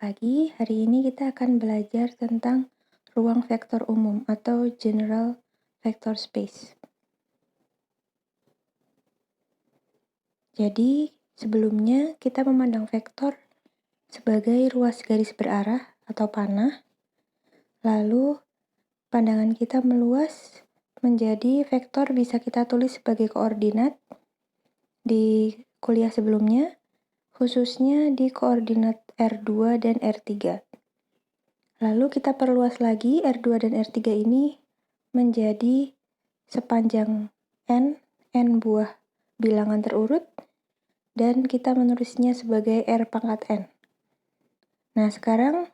pagi. Hari ini kita akan belajar tentang ruang vektor umum atau general vector space. Jadi, sebelumnya kita memandang vektor sebagai ruas garis berarah atau panah. Lalu, pandangan kita meluas menjadi vektor bisa kita tulis sebagai koordinat di kuliah sebelumnya, khususnya di koordinat R2 dan R3. Lalu kita perluas lagi R2 dan R3 ini menjadi sepanjang n buah bilangan terurut, dan kita menulisnya sebagai R pangkat n. Nah, sekarang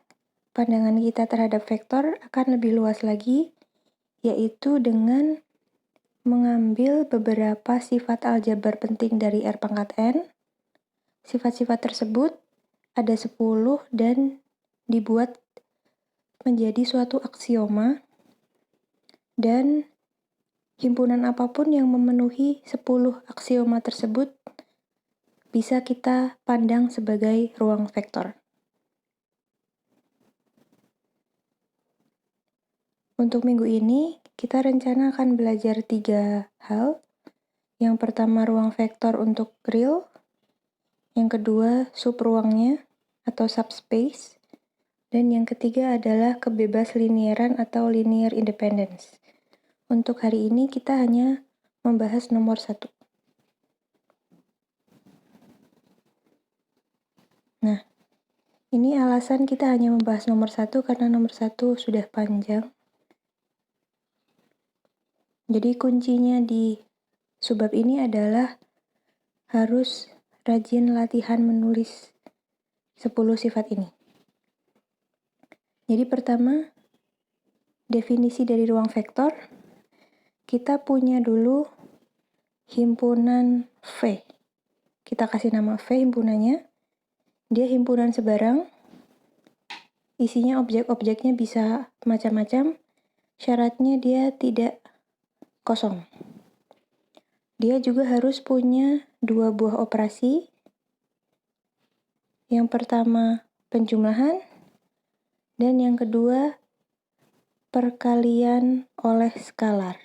pandangan kita terhadap vektor akan lebih luas lagi, yaitu dengan mengambil beberapa sifat aljabar penting dari R pangkat n. Sifat-sifat tersebut ada 10 dan dibuat menjadi suatu aksioma, dan himpunan apapun yang memenuhi 10 aksioma tersebut bisa kita pandang sebagai ruang vektor. Untuk minggu ini, kita rencana akan belajar 3 hal. Yang pertama, ruang vektor untuk real. Yang kedua, subruangnya atau subspace. Dan yang ketiga adalah kebebas linearan atau linear independence. Untuk hari ini kita hanya membahas nomor 1. Nah, ini alasan kita hanya membahas nomor 1 karena nomor 1 sudah panjang. Jadi kuncinya di subbab ini adalah harus rajin latihan menulis 10 sifat ini. Jadi pertama, definisi dari ruang vektor. Kita punya dulu himpunan V. Kita kasih nama V himpunannya. Dia himpunan sebarang. Isinya objek-objeknya bisa macam-macam. Syaratnya dia tidak kosong. Dia juga harus punya 2 buah operasi. Yang pertama, penjumlahan. Dan yang kedua, perkalian oleh skalar.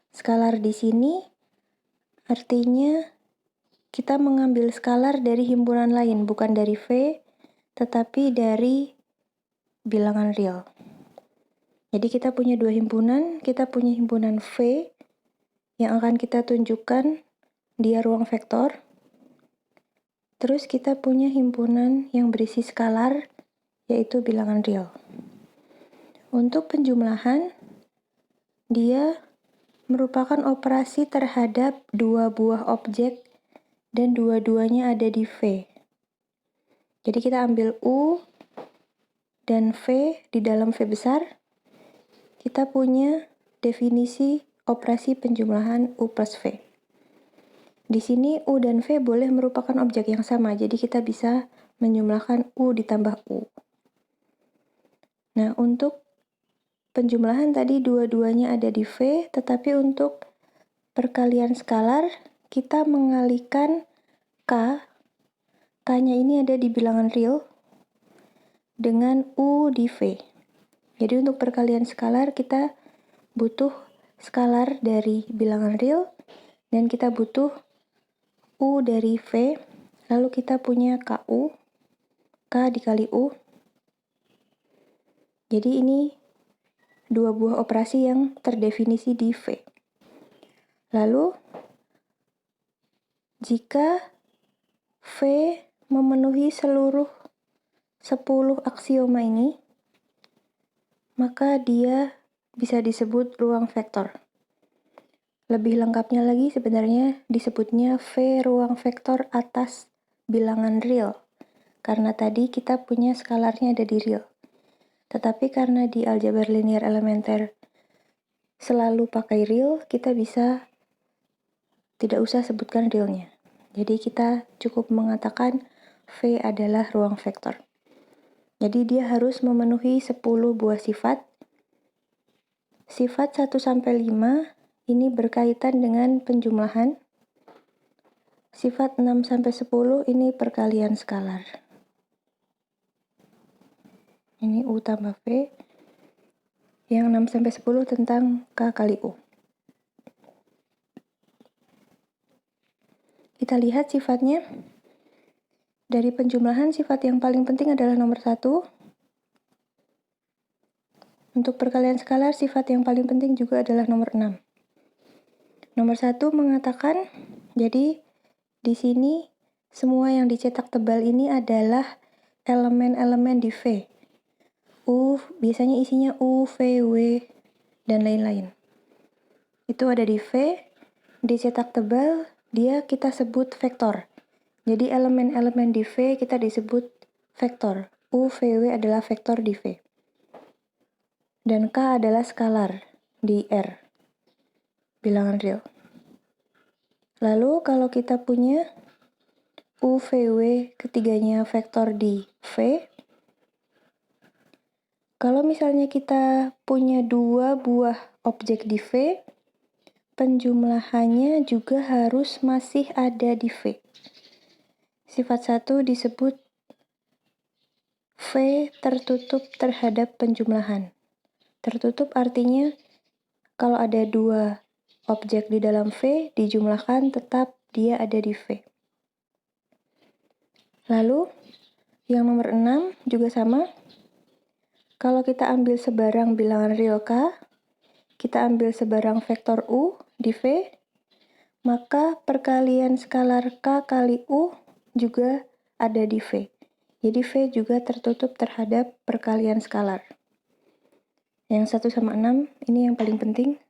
Skalar di sini artinya kita mengambil skalar dari himpunan lain, bukan dari V, tetapi dari bilangan real. Jadi kita punya 2 himpunan, kita punya himpunan V yang akan kita tunjukkan dia ruang vektor. Terus kita punya himpunan yang berisi skalar, yaitu bilangan real. Untuk penjumlahan, dia merupakan operasi terhadap 2 buah objek dan dua-duanya ada di V. Jadi kita ambil U dan V di dalam V besar. Kita punya definisi operasi penjumlahan U plus V. Di sini U dan V boleh merupakan objek yang sama, jadi kita bisa menjumlahkan U ditambah U. Nah, untuk penjumlahan tadi dua-duanya ada di V, tetapi untuk perkalian skalar, kita mengalihkan K-nya ini ada di bilangan real, dengan U di V. Jadi untuk perkalian skalar, kita butuh skalar dari bilangan real, dan kita butuh U dari V, lalu kita punya KU, K dikali U. Jadi ini 2 buah operasi yang terdefinisi di V. Lalu, jika V memenuhi seluruh 10 aksioma ini, maka dia bisa disebut ruang vektor. Lebih lengkapnya lagi sebenarnya disebutnya V ruang vektor atas bilangan real, karena tadi kita punya skalarnya ada di real. Tetapi karena di aljabar linear elementer selalu pakai real, kita bisa tidak usah sebutkan realnya. Jadi kita cukup mengatakan V adalah ruang vektor. Jadi dia harus memenuhi 10 buah sifat. Sifat 1-5 ini berkaitan dengan penjumlahan. Sifat 6-10 ini perkalian skalar. Ini U tambah V. Yang 6-10 tentang K kali U. Kita lihat sifatnya. Dari penjumlahan, sifat yang paling penting adalah nomor 1. Untuk perkalian skalar, sifat yang paling penting juga adalah nomor 6. Nomor 1 mengatakan, jadi di sini semua yang dicetak tebal ini adalah elemen-elemen di V. U, biasanya isinya U, V, W, dan lain-lain. Itu ada di V, dicetak tebal, dia kita sebut vektor. Jadi elemen-elemen di V kita disebut vektor. U, V, W adalah vektor di V. Dan K adalah skalar di R, bilangan real. Lalu kalau kita punya U, V, W ketiganya vektor di V, kalau misalnya kita punya 2 buah objek di V, penjumlahannya juga harus masih ada di V. Sifat 1 disebut V tertutup terhadap penjumlahan. Tertutup artinya kalau ada 2 objek di dalam V, dijumlahkan tetap dia ada di V. Lalu, yang nomor 6 juga sama. Kalau kita ambil sebarang bilangan real K, kita ambil sebarang vektor U di V, maka perkalian skalar K kali U juga ada di V. Jadi V juga tertutup terhadap perkalian skalar. Yang 1 sama 6, ini yang paling penting.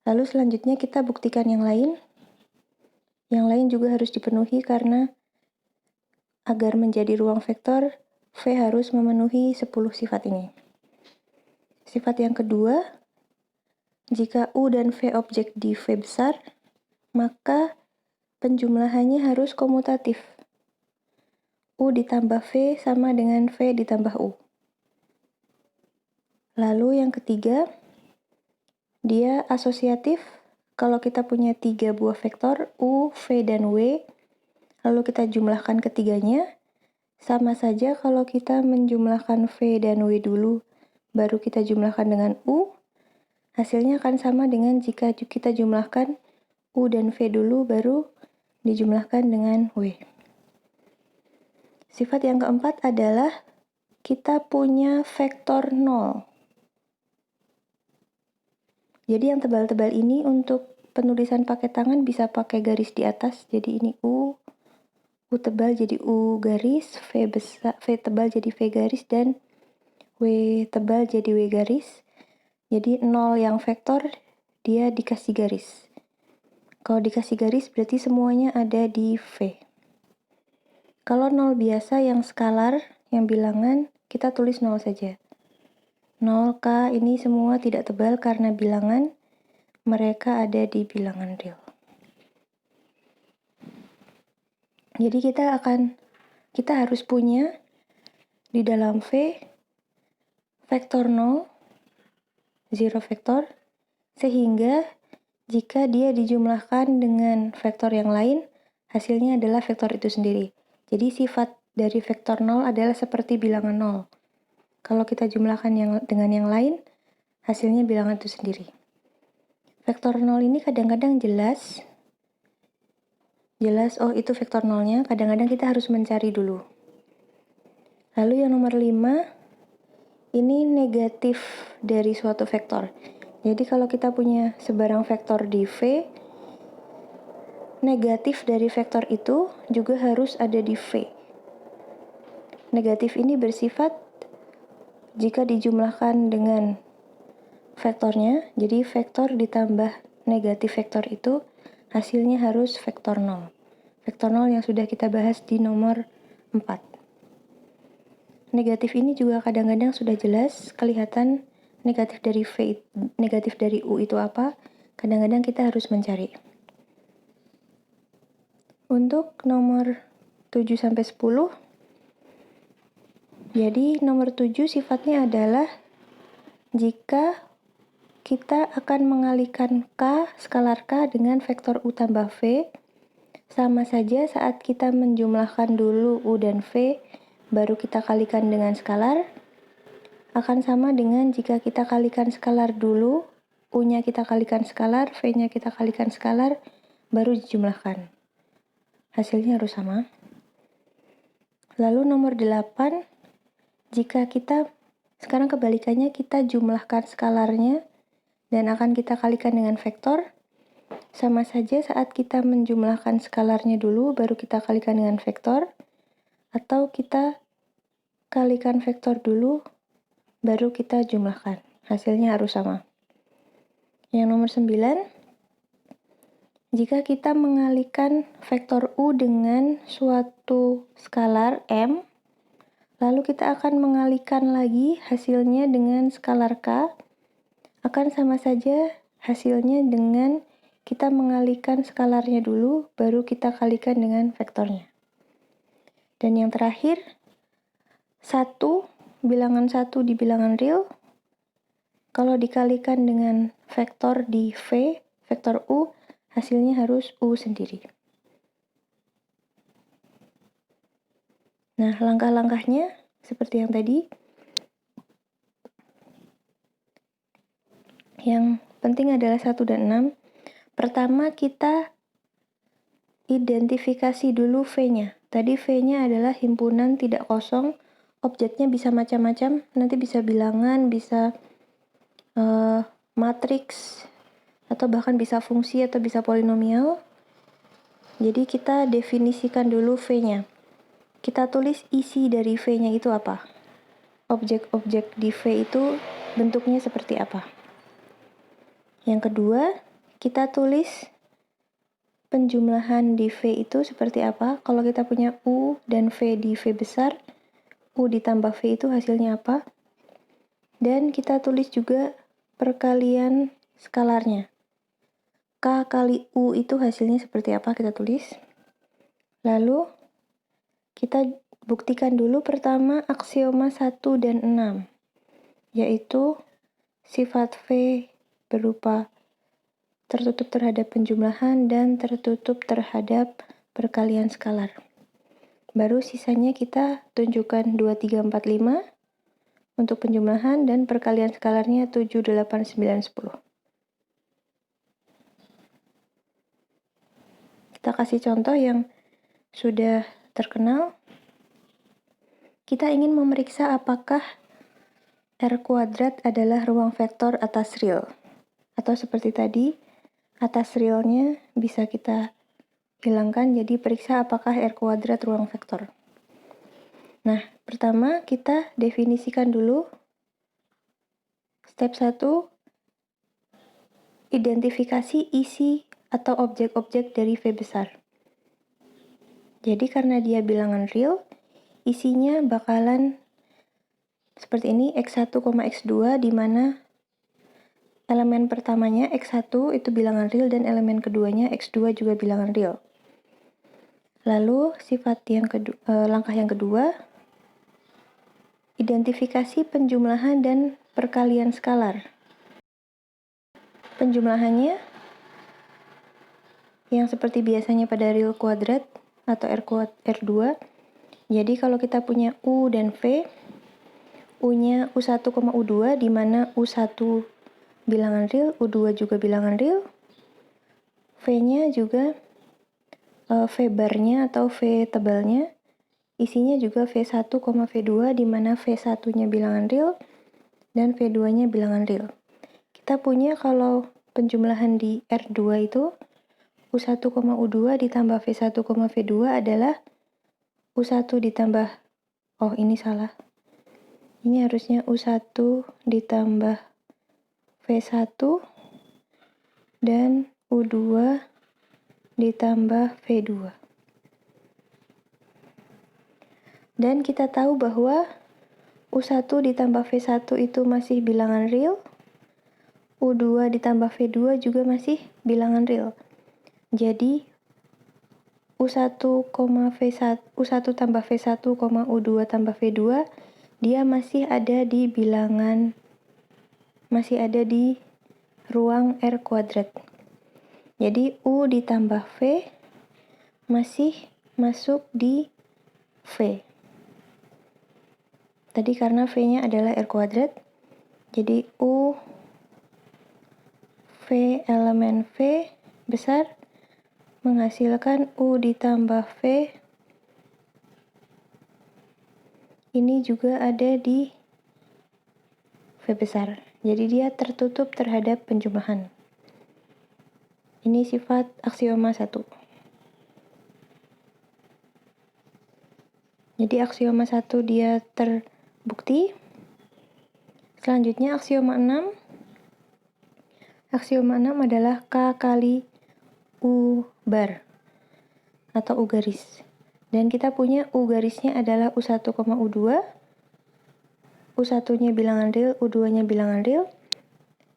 Lalu selanjutnya kita buktikan yang lain. Yang lain juga harus dipenuhi karena agar menjadi ruang vektor, V harus memenuhi 10 sifat ini. Sifat yang kedua, jika U dan V objek di V besar, maka penjumlahannya harus komutatif. U ditambah V sama dengan V ditambah U. Lalu yang ketiga, dia asosiatif. Kalau kita punya 3 buah vektor, U, V, dan W, lalu kita jumlahkan ketiganya, sama saja kalau kita menjumlahkan V dan W dulu, baru kita jumlahkan dengan U, hasilnya akan sama dengan jika kita jumlahkan U dan V dulu, baru dijumlahkan dengan W. Sifat yang keempat adalah kita punya vektor 0. Jadi yang tebal-tebal ini untuk penulisan pakai tangan bisa pakai garis di atas, jadi ini U tebal jadi U garis, V tebal jadi V garis, dan W tebal jadi W garis. Jadi 0 yang vektor, dia dikasih garis. Kalau dikasih garis berarti semuanya ada di V. Kalau 0 biasa yang skalar, yang bilangan, kita tulis 0 saja. 0K ini semua tidak tebal karena bilangan, mereka ada di bilangan real. Jadi kita harus punya di dalam V vektor 0, 0 vektor, sehingga jika dia dijumlahkan dengan vektor yang lain, hasilnya adalah vektor itu sendiri. Jadi sifat dari vektor 0 adalah seperti bilangan 0. Kalau kita jumlahkan dengan yang lain, hasilnya bilangan itu sendiri. Vektor 0 ini kadang-kadang jelas, oh itu vektor 0-nya, kadang-kadang kita harus mencari dulu. Lalu yang nomor 5, ini negatif dari suatu vektor. Jadi kalau kita punya sebarang vektor di V, negatif dari vektor itu juga harus ada di V. Negatif ini bersifat jika dijumlahkan dengan vektornya, jadi vektor ditambah negatif vektor itu, hasilnya harus vektor 0. Vektor 0 yang sudah kita bahas di nomor 4. Negatif ini juga kadang-kadang sudah jelas, kelihatan negatif dari V, negatif dari U itu apa, kadang-kadang kita harus mencari. Untuk nomor 7-10, jadi nomor 7 sifatnya adalah jika kita akan mengalihkan K, skalar K dengan vektor U tambah V, sama saja saat kita menjumlahkan dulu U dan V, baru kita kalikan dengan skalar, akan sama dengan jika kita kalikan skalar dulu, U-nya kita kalikan skalar, V-nya kita kalikan skalar, baru dijumlahkan. Hasilnya harus sama. Lalu nomor 8, jika kita, sekarang kebalikannya, kita jumlahkan skalarnya dan akan kita kalikan dengan vektor. Sama saja saat kita menjumlahkan skalarnya dulu, baru kita kalikan dengan vektor, atau kita kalikan vektor dulu, baru kita jumlahkan. Hasilnya harus sama. Yang nomor 9, jika kita mengalihkan vektor U dengan suatu skalar M, lalu kita akan mengalihkan lagi hasilnya dengan skalar K, akan sama saja hasilnya dengan kita mengalihkan skalarnya dulu, baru kita kalikan dengan vektornya. Dan yang terakhir, bilangan 1 di bilangan real, kalau dikalikan dengan vektor di V, vektor U, hasilnya harus U sendiri. Nah, langkah-langkahnya seperti yang tadi. Yang penting adalah 1 dan 6. Pertama, kita identifikasi dulu V-nya. Tadi V-nya adalah himpunan tidak kosong, objeknya bisa macam-macam, nanti bisa bilangan, bisa matriks, atau bahkan bisa fungsi atau bisa polinomial. Jadi kita definisikan dulu V-nya. Kita tulis isi dari V-nya itu apa. Objek-objek di V itu bentuknya seperti apa. Yang kedua, kita tulis penjumlahan di V itu seperti apa. Kalau kita punya U dan V di V besar, U ditambah V itu hasilnya apa. Dan kita tulis juga perkalian skalarnya. K kali U itu hasilnya seperti apa, kita tulis. Lalu, kita buktikan dulu pertama aksioma 1 dan 6, yaitu sifat V berupa tertutup terhadap penjumlahan dan tertutup terhadap perkalian skalar. Baru sisanya kita tunjukkan 2, 3, 4, 5 untuk penjumlahan dan perkalian skalarnya 7, 8, 9, 10. Kita kasih contoh yang sudah terkenal. Kita ingin memeriksa apakah R kuadrat adalah ruang vektor atas real. Atau seperti tadi, atas realnya bisa kita hilangkan, jadi periksa apakah R kuadrat ruang vektor. Nah, pertama kita definisikan dulu. Step 1, identifikasi isi atau objek-objek dari V besar. Jadi karena dia bilangan real, isinya bakalan seperti ini, X1, X2, di mana elemen pertamanya X1 itu bilangan real dan elemen keduanya X2 juga bilangan real. Lalu langkah yang kedua, identifikasi penjumlahan dan perkalian skalar. Penjumlahannya yang seperti biasanya pada real kuadrat atau R2. Jadi kalau kita punya U dan V, U-nya U1, U2, di mana U1 bilangan real, U2 juga bilangan real. V-nya juga V barnya atau V tebalnya, isinya juga V1, V2, di mana V1-nya bilangan real dan V2-nya bilangan real. Kita punya kalau penjumlahan di R2 itu U1, U2 ditambah V1, V2 adalah U1 ditambah, ini salah. Ini harusnya U1 ditambah V1 dan U2 ditambah V2. Dan kita tahu bahwa U1 ditambah V1 itu masih bilangan real, U2 ditambah V2 juga masih bilangan real. Jadi U1, U1 tambah V1, U2 tambah V2, dia masih ada di ruang R kuadrat. Jadi U ditambah V masih masuk di V. Tadi karena V-nya adalah R kuadrat, jadi U V elemen V besar menghasilkan U ditambah V. Ini juga ada di V besar. Jadi dia tertutup terhadap penjumlahan. Ini sifat aksioma 1. Jadi aksioma 1 dia terbukti. Selanjutnya aksioma 6. Aksioma 6 adalah K kali U bar atau U garis. Dan kita punya U garisnya adalah U1, U2. U1-nya bilangan real, U2-nya bilangan real.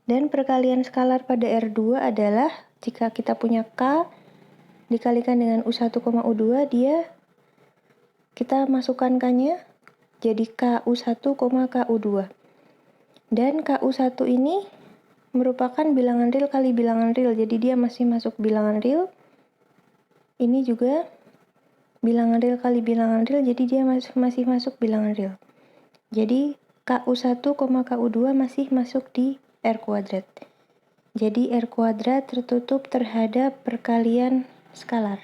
Dan perkalian skalar pada R2 adalah jika kita punya K dikalikan dengan U1, U2, kita masukkan K-nya jadi KU1, KU2. Dan KU1 ini merupakan bilangan real kali bilangan real, jadi dia masih masuk bilangan real. Ini juga bilangan real kali bilangan real, jadi dia masih masuk bilangan real. Jadi KU1, KU2 masih masuk di R kuadrat. Jadi R kuadrat tertutup terhadap perkalian skalar.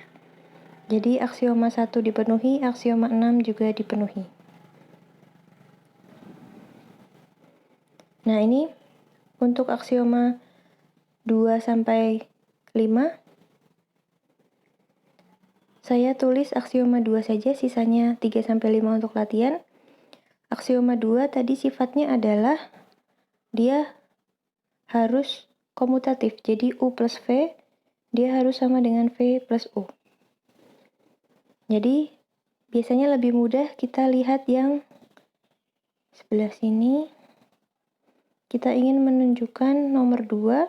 Jadi aksioma 1 dipenuhi, aksioma 6 juga dipenuhi. Nah, ini untuk aksioma 2 sampai 5. Saya tulis aksioma 2 saja, sisanya 3 sampai 5 untuk latihan. Aksioma 2 tadi sifatnya adalah dia harus komutatif. Jadi U plus V dia harus sama dengan V plus U. Jadi biasanya lebih mudah kita lihat yang sebelah sini. Kita ingin menunjukkan nomor 2.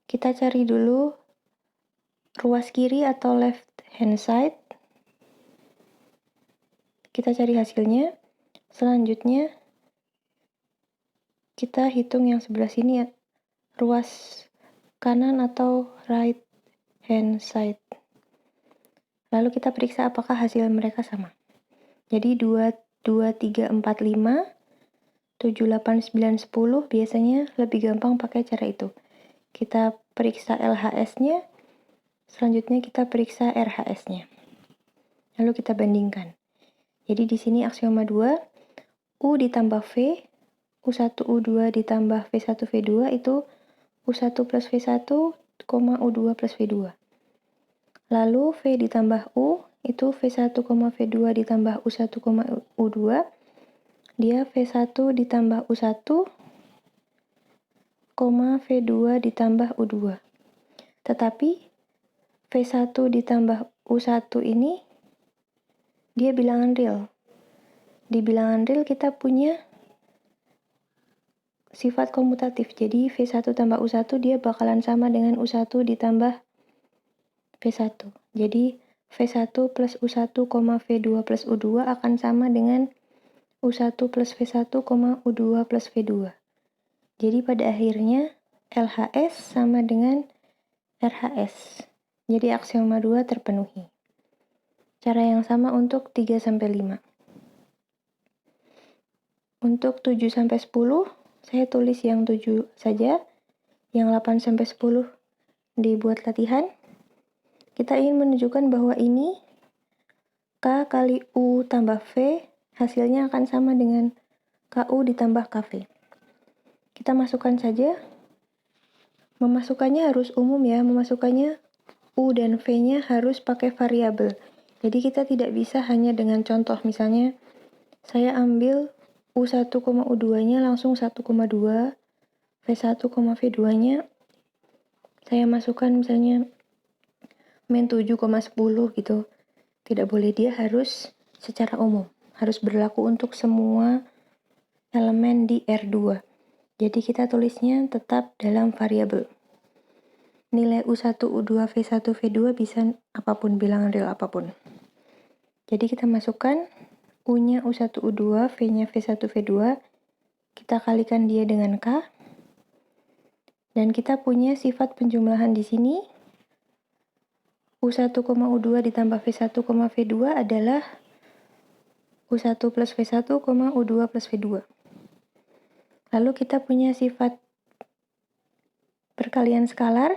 Kita cari dulu ruas kiri atau left hand side. Kita cari hasilnya. Selanjutnya kita hitung yang sebelah sini ya, ruas kanan atau right hand side. Lalu kita periksa apakah hasil mereka sama. Jadi 2, 2, 3, 4, 5, 7, 8, 9, 10 biasanya lebih gampang pakai cara itu. Kita periksa LHS-nya, selanjutnya kita periksa RHS-nya. Lalu kita bandingkan. Jadi di sini aksioma 2, U ditambah V, U1, U2 ditambah V1, V2 itu U1 plus V1, U2 plus V2. Lalu V ditambah U itu V1, V2 ditambah U1, U2. Dia V1 ditambah U1, V2 ditambah U2. Tetapi V1 ditambah U1 ini dia bilangan real. Di bilangan real kita punya sifat komutatif. Jadi V1 tambah U1 dia bakalan sama dengan U1 ditambah V1. Jadi V1 plus U1, V2 plus U2 akan sama dengan U1 plus V1, U2 plus V2. Jadi pada akhirnya LHS sama dengan RHS. Jadi aksioma 2 terpenuhi. Cara yang sama untuk 3 sampai 5. Untuk 7 sampai 10 saya tulis yang 7 saja, yang 8 sampai 10 dibuat latihan. Kita ingin menunjukkan bahwa ini K kali U tambah V, hasilnya akan sama dengan KU ditambah KV. Kita masukkan saja. Memasukkannya harus umum ya, memasukkannya U dan V-nya harus pakai variabel. Jadi kita tidak bisa hanya dengan contoh, misalnya saya ambil U1, U2-nya langsung 1,2, V1, V2-nya saya masukkan misalnya min 7,10 gitu. Tidak boleh, dia harus secara umum, harus berlaku untuk semua elemen di R2. Jadi kita tulisnya tetap dalam variabel. Nilai U1, U2, V1, V2 bisa apapun, bilangan real apapun. Jadi kita masukkan U-nya U1, U2, V-nya V1, V2. Kita kalikan dia dengan K. Dan kita punya sifat penjumlahan di sini. U1, U2 ditambah V1, V2 adalah U1 plus V1, U2 plus V2. Lalu kita punya sifat perkalian skalar,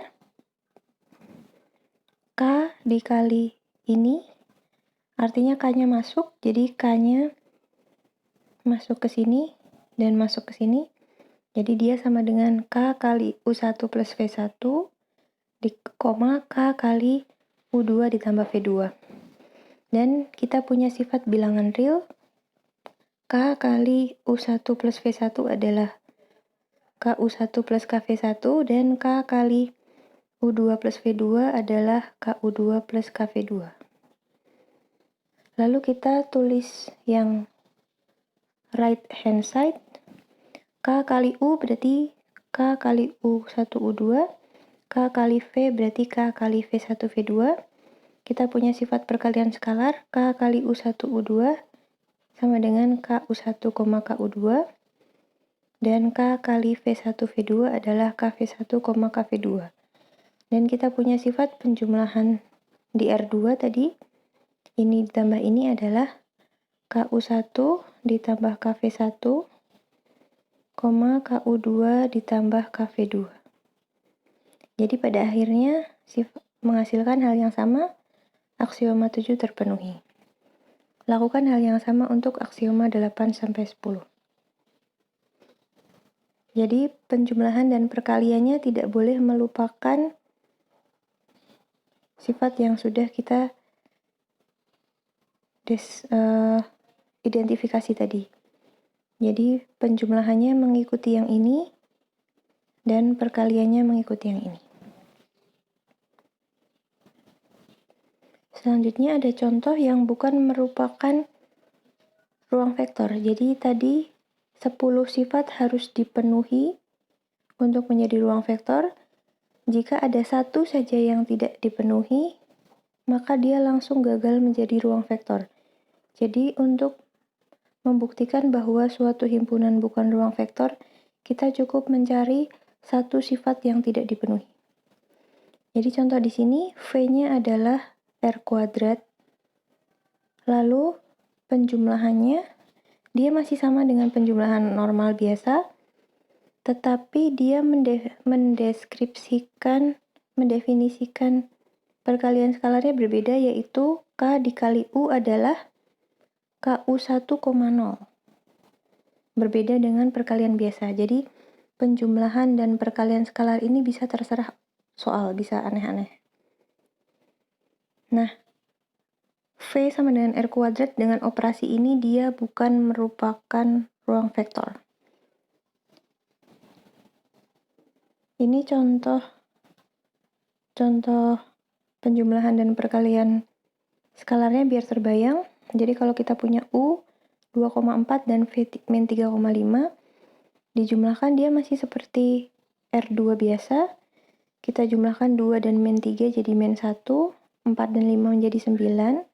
K dikali ini, artinya K-nya masuk, jadi K-nya masuk ke sini dan masuk ke sini. Jadi dia sama dengan K kali U1 plus V1 di koma K kali U2 ditambah V2. Dan kita punya sifat bilangan real, K kali U1 plus V1 adalah KU1 plus KV1 dan K kali U2 plus V2 adalah KU2 plus KV2. Lalu kita tulis yang right hand side, K kali U berarti K kali U1 U2, K kali V berarti K kali V1 V2. Kita punya sifat perkalian skalar, K kali U1 U2 sama dengan KU1, KU2, dan K kali V1 V2 adalah KV1, KV2. Dan kita punya sifat penjumlahan di R2 tadi, ini ditambah ini adalah KU1 ditambah KV1, KU2 ditambah KV2. Jadi pada akhirnya menghasilkan hal yang sama, aksioma 7 terpenuhi. Lakukan hal yang sama untuk aksioma 8-10. Jadi penjumlahan dan perkaliannya tidak boleh melupakan sifat yang sudah kita identifikasi tadi. Jadi penjumlahannya mengikuti yang ini dan perkaliannya mengikuti yang ini. Selanjutnya ada contoh yang bukan merupakan ruang vektor. Jadi tadi 10 sifat harus dipenuhi untuk menjadi ruang vektor. Jika ada satu saja yang tidak dipenuhi, maka dia langsung gagal menjadi ruang vektor. Jadi untuk membuktikan bahwa suatu himpunan bukan ruang vektor, kita cukup mencari satu sifat yang tidak dipenuhi. Jadi contoh di sini, V-nya adalah R kuadrat. Lalu penjumlahannya, dia masih sama dengan penjumlahan normal biasa, tetapi dia mendefinisikan perkalian skalarnya berbeda, yaitu K dikali U adalah KU1, 0. Berbeda dengan perkalian biasa. Jadi penjumlahan dan perkalian skalar ini bisa terserah soal, bisa aneh-aneh. Nah, V sama dengan R kuadrat dengan operasi ini dia bukan merupakan ruang vektor. Ini contoh penjumlahan dan perkalian skalarnya biar terbayang. Jadi kalau kita punya U 2,4 dan V min 3,5, dijumlahkan dia masih seperti R2 biasa. Kita jumlahkan 2 dan min 3 jadi min 1, 4 dan 5 menjadi 9.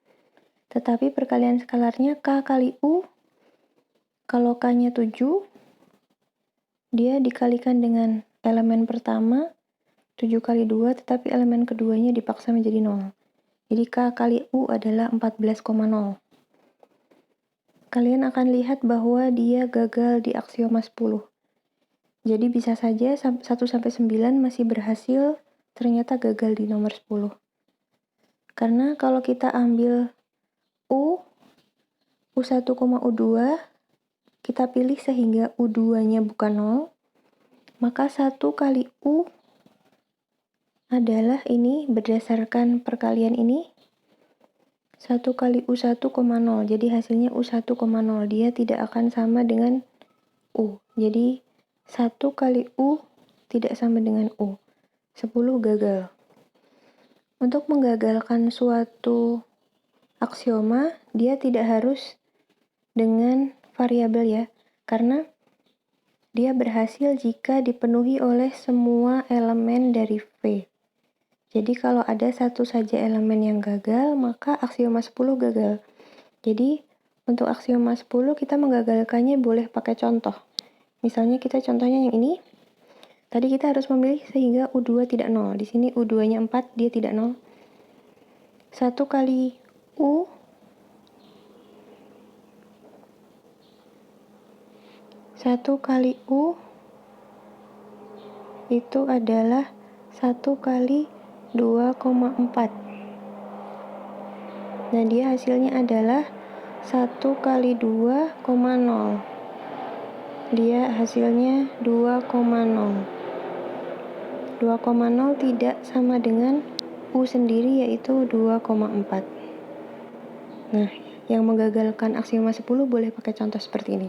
Tetapi perkalian skalarnya K kali U, kalau K-nya 7, dia dikalikan dengan elemen pertama, 7 kali 2, tetapi elemen keduanya dipaksa menjadi 0. Jadi K kali U adalah 14,0. Kalian akan lihat bahwa dia gagal di aksioma 10. Jadi bisa saja 1-9 masih berhasil, ternyata gagal di nomor 10. Karena kalau kita ambil U1, U2, kita pilih sehingga U2-nya bukan 0, maka 1 kali U adalah ini berdasarkan perkalian ini, 1 kali U1, 0. Jadi hasilnya U1, 0. Dia tidak akan sama dengan U. Jadi 1 kali U tidak sama dengan U. 10 gagal. Untuk menggagalkan suatu aksioma, dia tidak harus dengan variabel ya. Karena dia berhasil jika dipenuhi oleh semua elemen dari V. Jadi kalau ada satu saja elemen yang gagal, maka aksioma 10 gagal. Jadi untuk aksioma 10 kita menggagalkannya boleh pakai contoh. Misalnya kita contohnya yang ini. Tadi kita harus memilih sehingga U2 tidak 0. Di sini U2-nya 4, dia tidak 0. 1 kali U 1 kali U itu adalah 1 kali 2,4. Nah, dia hasilnya adalah 1 kali 2,0. Dia hasilnya 2,0. 2,0 tidak sama dengan U sendiri, yaitu 2,4. Nah, yang menggagalkan aksioma 10 boleh pakai contoh seperti ini.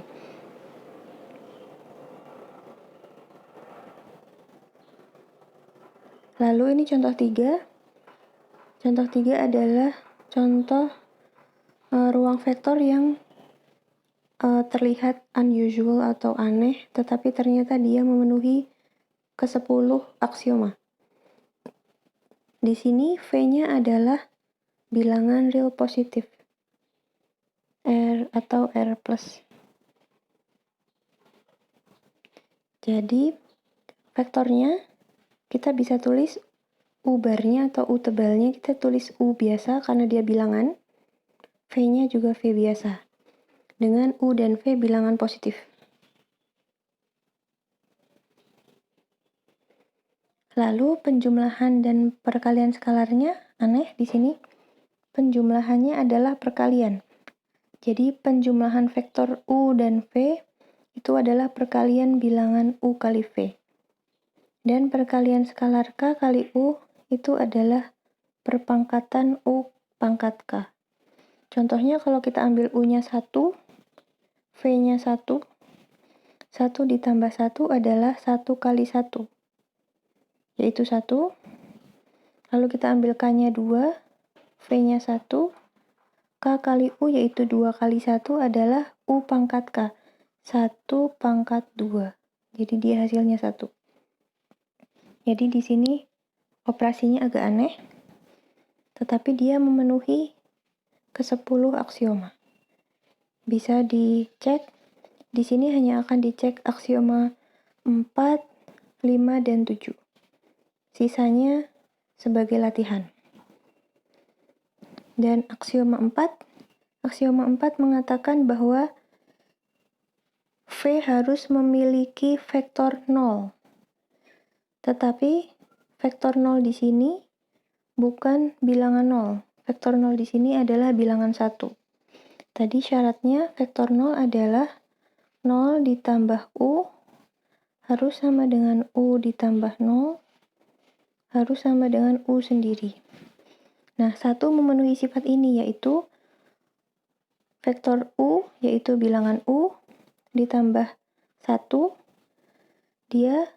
Lalu ini contoh 3. Contoh 3 adalah contoh ruang vektor yang terlihat unusual atau aneh, tetapi ternyata dia memenuhi ke-10 aksioma. Di sini V-nya adalah bilangan real positif, R atau R+. Jadi, vektornya kita bisa tulis U barnya atau U tebalnya, kita tulis U biasa karena dia bilangan, V-nya juga V biasa, dengan U dan V bilangan positif. Lalu penjumlahan dan perkalian skalarnya aneh di sini. Penjumlahannya adalah perkalian. Jadi penjumlahan vektor U dan V itu adalah perkalian bilangan U kali V. Dan perkalian skalar K kali U itu adalah perpangkatan U pangkat K. Contohnya kalau kita ambil U-nya 1, V-nya 1, 1 ditambah 1 adalah 1 kali 1, yaitu 1. Lalu kita ambil K-nya 2, V-nya 1, K kali U yaitu 2 kali 1 adalah U pangkat K, 1 pangkat 2. Jadi dia hasilnya 1. Jadi di sini operasinya agak aneh, tetapi dia memenuhi ke-10 aksioma. Bisa dicek, di sini hanya akan dicek aksioma 4, 5, dan 7. Sisanya sebagai latihan. Dan aksioma 4 mengatakan bahwa V harus memiliki vektor 0. Tetapi vektor 0 di sini bukan bilangan 0. Vektor 0 di sini adalah bilangan 1. Tadi syaratnya vektor 0 adalah 0 ditambah U harus sama dengan U ditambah 0 harus sama dengan U sendiri. Nah, 1 memenuhi sifat ini, yaitu vektor U, yaitu bilangan U, ditambah 1, dia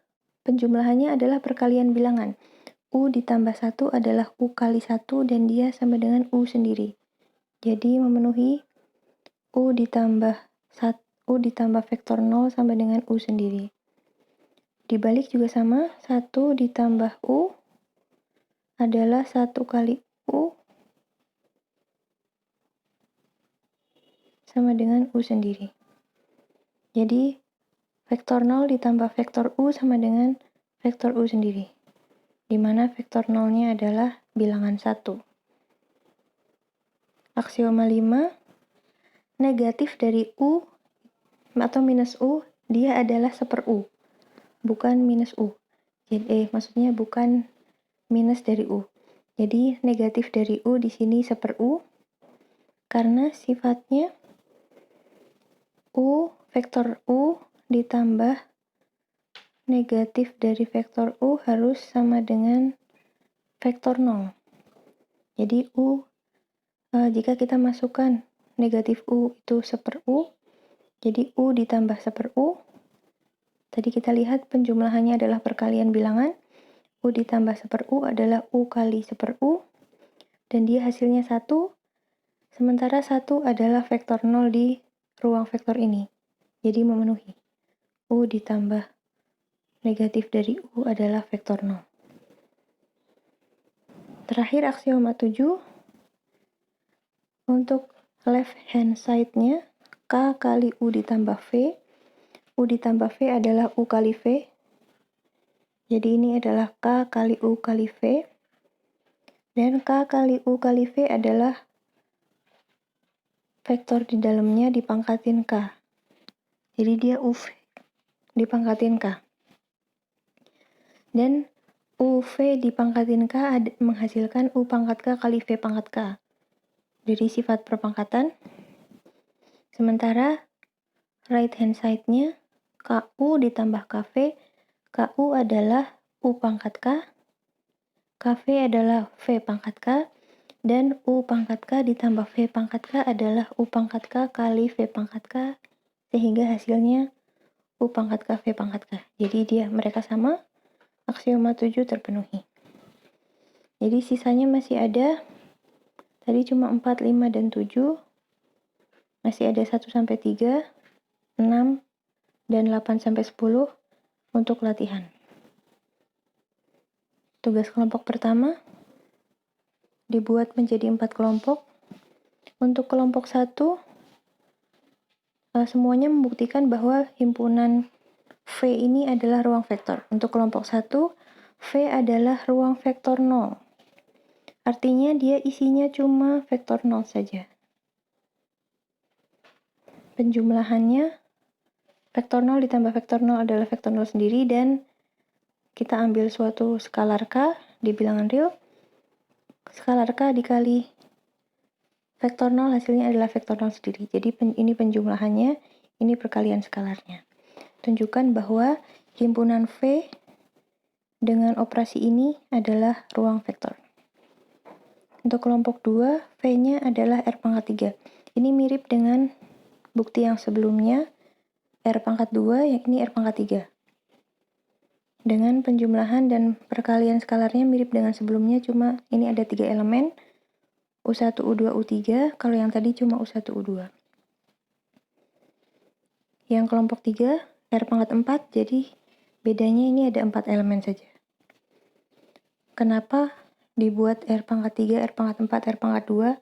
penjumlahannya adalah perkalian bilangan. U ditambah 1 adalah U kali 1 dan dia sama dengan U sendiri. Jadi memenuhi U ditambah vektor 0 sama dengan U sendiri. Dibalik juga sama, 1 ditambah U adalah 1 kali U sama dengan U sendiri. Jadi vektor 0 ditambah vektor U sama dengan vektor U sendiri, di mana vektor 0-nya adalah bilangan 1. Aksioma 5, negatif dari U atau minus U, dia adalah seper U, bukan minus U. Jadi, maksudnya bukan minus dari U. Jadi, negatif dari U di sini seper U, karena sifatnya U, vektor U ditambah negatif dari vektor U harus sama dengan vektor 0. Jadi jika kita masukkan negatif U itu seper U, jadi U ditambah seper U. Tadi kita lihat penjumlahannya adalah perkalian bilangan. U ditambah seper U adalah U kali seper U. Dan dia hasilnya 1. Sementara 1 adalah vektor 0 di ruang vektor ini. Jadi memenuhi. U ditambah negatif dari U adalah vektor 0. Terakhir aksioma 7. Untuk left hand side-nya, K kali U ditambah V. U ditambah V adalah U kali V. Jadi ini adalah K kali U kali V. Dan K kali U kali V adalah vektor di dalamnya dipangkatin K. Jadi dia dipangkatin K. Dan UV dipangkatin K menghasilkan U pangkat K kali V pangkat K dari sifat perpangkatan. Sementara right hand side-nya KU ditambah KV, KU adalah U pangkat K, KV adalah V pangkat K, dan U pangkat K ditambah V pangkat K adalah U pangkat K kali V pangkat K, sehingga hasilnya U pangkat K V pangkat K. Jadi mereka sama, aksioma 7 terpenuhi. Jadi sisanya masih ada, tadi cuma 4, 5, dan 7. Masih ada 1 sampai 3, 6, dan 8 sampai 10 untuk latihan. Tugas kelompok pertama dibuat menjadi 4 kelompok. Untuk kelompok 1, semuanya membuktikan bahwa himpunan V ini adalah ruang vektor. Untuk kelompok 1, V adalah ruang vektor 0. Artinya dia isinya cuma vektor 0 saja. Penjumlahannya, vektor 0 ditambah vektor 0 adalah vektor 0 sendiri, dan kita ambil suatu skalar K di bilangan real. Skalar K dikali vektor 0 hasilnya adalah vektor 0 sendiri. Jadi ini penjumlahannya, ini perkalian skalarnya. Tunjukkan bahwa himpunan V dengan operasi ini adalah ruang vektor. Untuk kelompok 2, V-nya adalah R pangkat 3. Ini mirip dengan bukti yang sebelumnya, R pangkat 2, yang ini R pangkat 3. Dengan penjumlahan dan perkalian skalarnya mirip dengan sebelumnya, cuma ini ada 3 elemen, U1, U2, U3, kalau yang tadi cuma U1, U2. Yang kelompok 3, R pangkat 4, jadi bedanya ini ada 4 elemen saja. Kenapa dibuat R pangkat 3, R pangkat 4, R pangkat 2?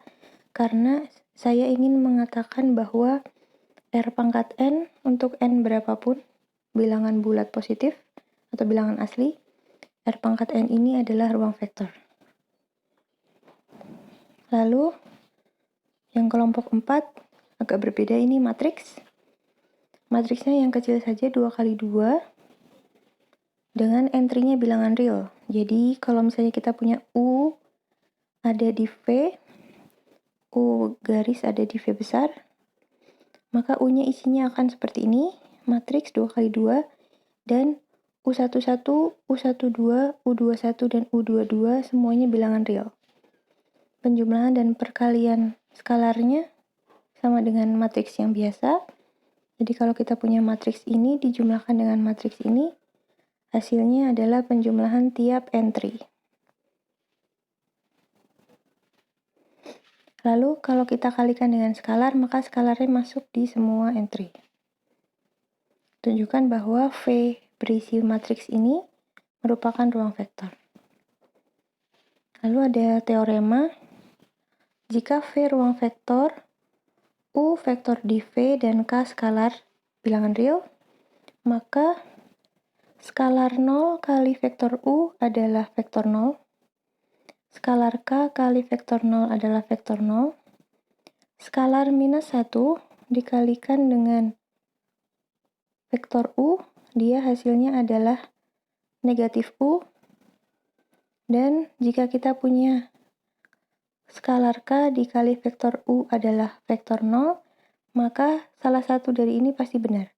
Karena saya ingin mengatakan bahwa R pangkat N untuk N berapapun, bilangan bulat positif atau bilangan asli, R pangkat N ini adalah ruang vektor. Lalu, yang kelompok 4 agak berbeda, ini matriks. Matriksnya yang kecil saja 2 kali 2 dengan entry-nya bilangan real. Jadi kalau misalnya kita punya U ada di V, U garis ada di V besar, maka U-nya isinya akan seperti ini, matriks 2 kali 2, dan U11, U12, U21, dan U22 semuanya bilangan real. Penjumlahan dan perkalian skalarnya sama dengan matriks yang biasa. Jadi kalau kita punya matriks ini dijumlahkan dengan matriks ini, hasilnya adalah penjumlahan tiap entry. Lalu kalau kita kalikan dengan skalar, maka skalarnya masuk di semua entry. Tunjukkan bahwa V berisi matriks ini merupakan ruang vektor. Lalu ada teorema, jika V ruang vektor, U vektor di V dan K skalar bilangan real, maka skalar 0 kali vektor U adalah vektor 0, skalar K kali vektor 0 adalah vektor 0, skalar minus 1 dikalikan dengan vektor U, dia hasilnya adalah negatif U, dan jika kita punya skalar K dikali vektor U adalah vektor 0, maka salah satu dari ini pasti benar.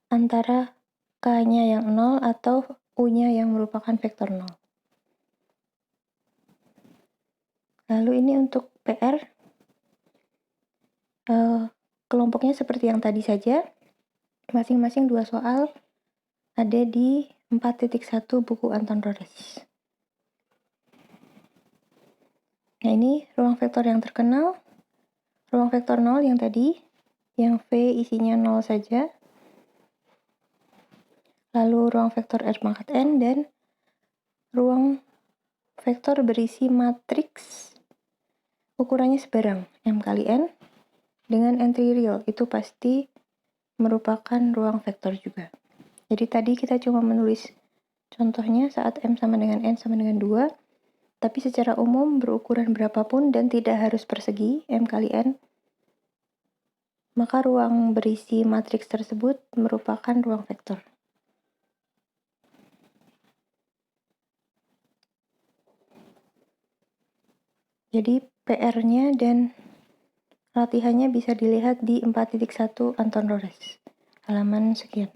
Antara K-nya yang 0 atau U-nya yang merupakan vektor 0. Lalu ini untuk PR. Kelompoknya seperti yang tadi saja. Masing-masing 2 soal ada di 4.1 buku Anton Rores. Nah, ini ruang vektor yang terkenal. Ruang vektor 0 yang tadi, yang V isinya 0 saja. Lalu ruang vektor R pangkat N, dan ruang vektor berisi matriks ukurannya sebarang, M kali N, dengan entry real. Itu pasti merupakan ruang vektor juga. Jadi tadi kita cuma menulis contohnya saat M sama dengan N sama dengan 2, tapi secara umum berukuran berapapun dan tidak harus persegi, M kali N, maka ruang berisi matriks tersebut merupakan ruang vektor. Jadi PR-nya dan latihannya bisa dilihat di 4.1 Anton Rores, halaman sekian.